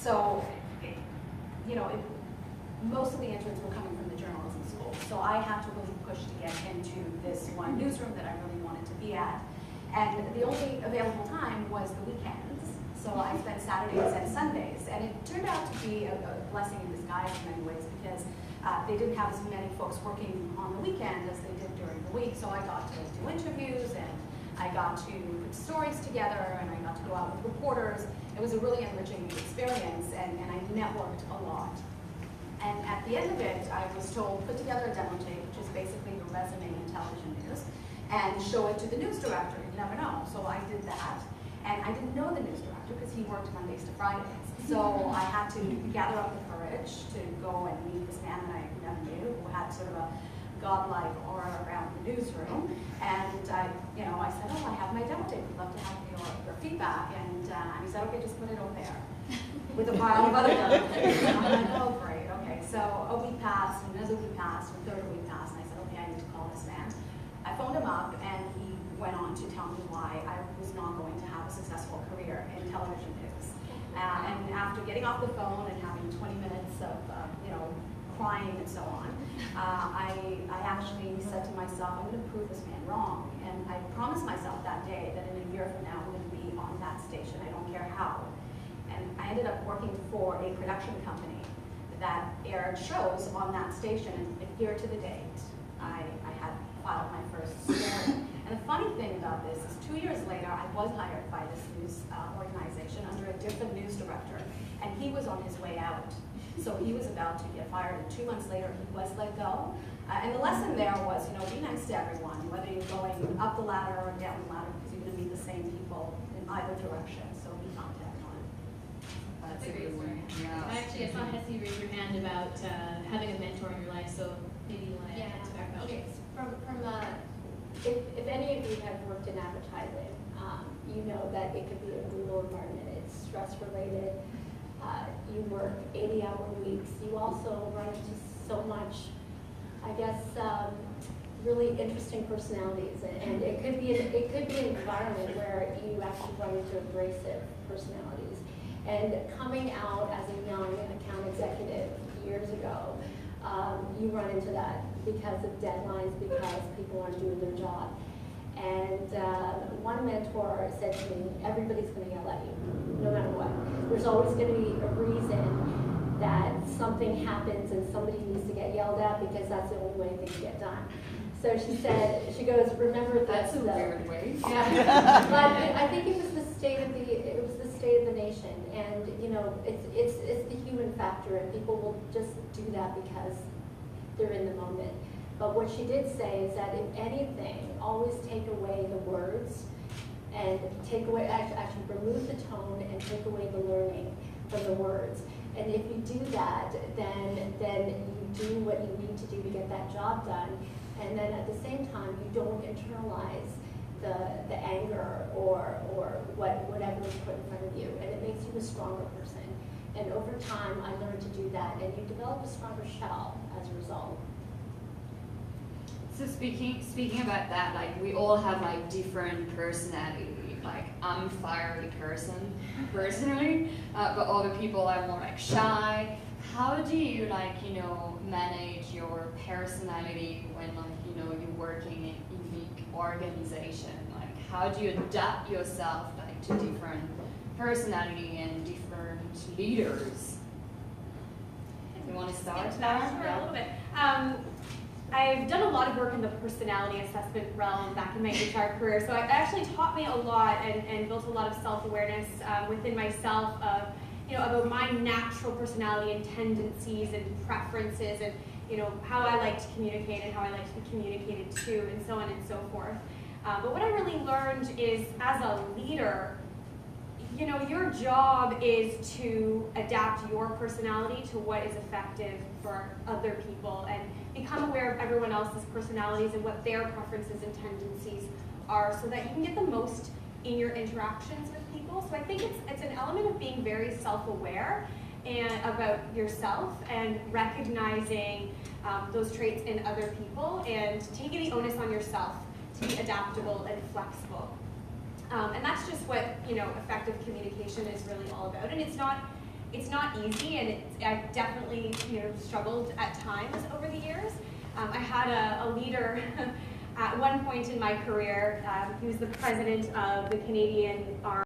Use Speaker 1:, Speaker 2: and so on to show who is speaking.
Speaker 1: So, most of the interns were coming from the journalism school. So I had to really push to get into this one newsroom that I really wanted to be at. And the only available time was the weekends. So I spent Saturdays and Sundays. And it turned out to be a blessing in disguise in many ways because they didn't have as many folks working on the weekend as they did during the week. So I got to do interviews and I got to put stories together and I got to go out with reporters. It was a really enriching experience and I networked a lot. And at the end of it, I was told, put together a demo tape, which is basically your resume in television news, and show it to the news director. You never know. So I did that. And I didn't know the news director because he worked Mondays to Fridays. So I had to gather up the courage to go and meet this man that I never knew, who had sort of a godlike aura around the newsroom. And I said, oh, I have my demo tape. I'd love to have your feedback. And he said, okay, just put it over there with a pile of other demo tapes. And I'm like, oh, great. Okay, so a week passed, and another week passed, and a third week passed, and I said, okay, I need to call this man. I phoned him up, and he went on to tell me why I was not going to have a successful career in television news. And after getting off the phone and having 20 minutes of, crying and so on, I actually said to myself, I'm going to prove this man wrong. And I promised myself that day that in a year from now, I'm going to be on that station. I don't care how. And I ended up working for a production company that aired shows on that station, and here to the date, I had filed my first story. And the funny thing about this is 2 years later, I was hired by this news organization under a different news director, and he was on his way out. So he was about to get fired, and 2 months later, he was let go. And the lesson there was, be nice to everyone, whether you're going up the ladder or down the ladder, because you're going to meet the same people in either direction. So be kind to everyone.
Speaker 2: That's a good one. Yeah.
Speaker 3: Actually, I saw Hessie raise your hand about having a mentor in your life, so maybe you want to talk about
Speaker 4: okay. If any of you have worked in advertising, you know that it could be a brutal environment. It's stress related. You work 80-hour weeks. You also run into so much, I guess, really interesting personalities, and it could be an environment where you actually run into abrasive personalities. And coming out as a young account executive years ago, you run into that because of deadlines, because people aren't doing their job. And one mentor said to me, everybody's going to yell at you, no matter what. There's always going to be a reason that something happens and somebody needs to get yelled at because that's the only way things get done. So she said, she goes, remember this.
Speaker 2: That's a weird way.
Speaker 4: Yeah. But I think it was the state of the nation, and it's the human factor, and people will just do that because they're in the moment. But what she did say is that if anything, always take away the words and take away, actually remove the tone and take away the learning from the words. And if you do that, then you do what you need to do to get that job done. And then at the same time, you don't internalize the anger or whatever is put in front of you, and it makes you a stronger person. And over time, I learned to do that, and you develop a stronger shell as a result.
Speaker 2: So speaking about that, like we all have like different personality. Like I'm a fiery person personally, but other people are more like shy. How do you manage your personality when you're working in a unique organization? Like how do you adapt yourself to different personality and different leaders? You want to start?
Speaker 5: A little bit. I've done a lot of work in the personality assessment realm back in my HR career, so it actually taught me a lot and built a lot of self-awareness within myself of, about my natural personality and tendencies and preferences and, how I like to communicate and how I like to be communicated to and so on and so forth. But what I really learned is, as a leader, your job is to adapt your personality to what is effective for other people and become aware of everyone else's personalities and what their preferences and tendencies are so that you can get the most in your interactions with people. So I think it's an element of being very self-aware and about yourself and recognizing those traits in other people and taking the onus on yourself to be adaptable and flexible. And that's just what effective communication is really all about. And it's not it's not easy, and I've definitely struggled at times over the years. I had a leader at one point in my career. He was the president of the Canadian Armed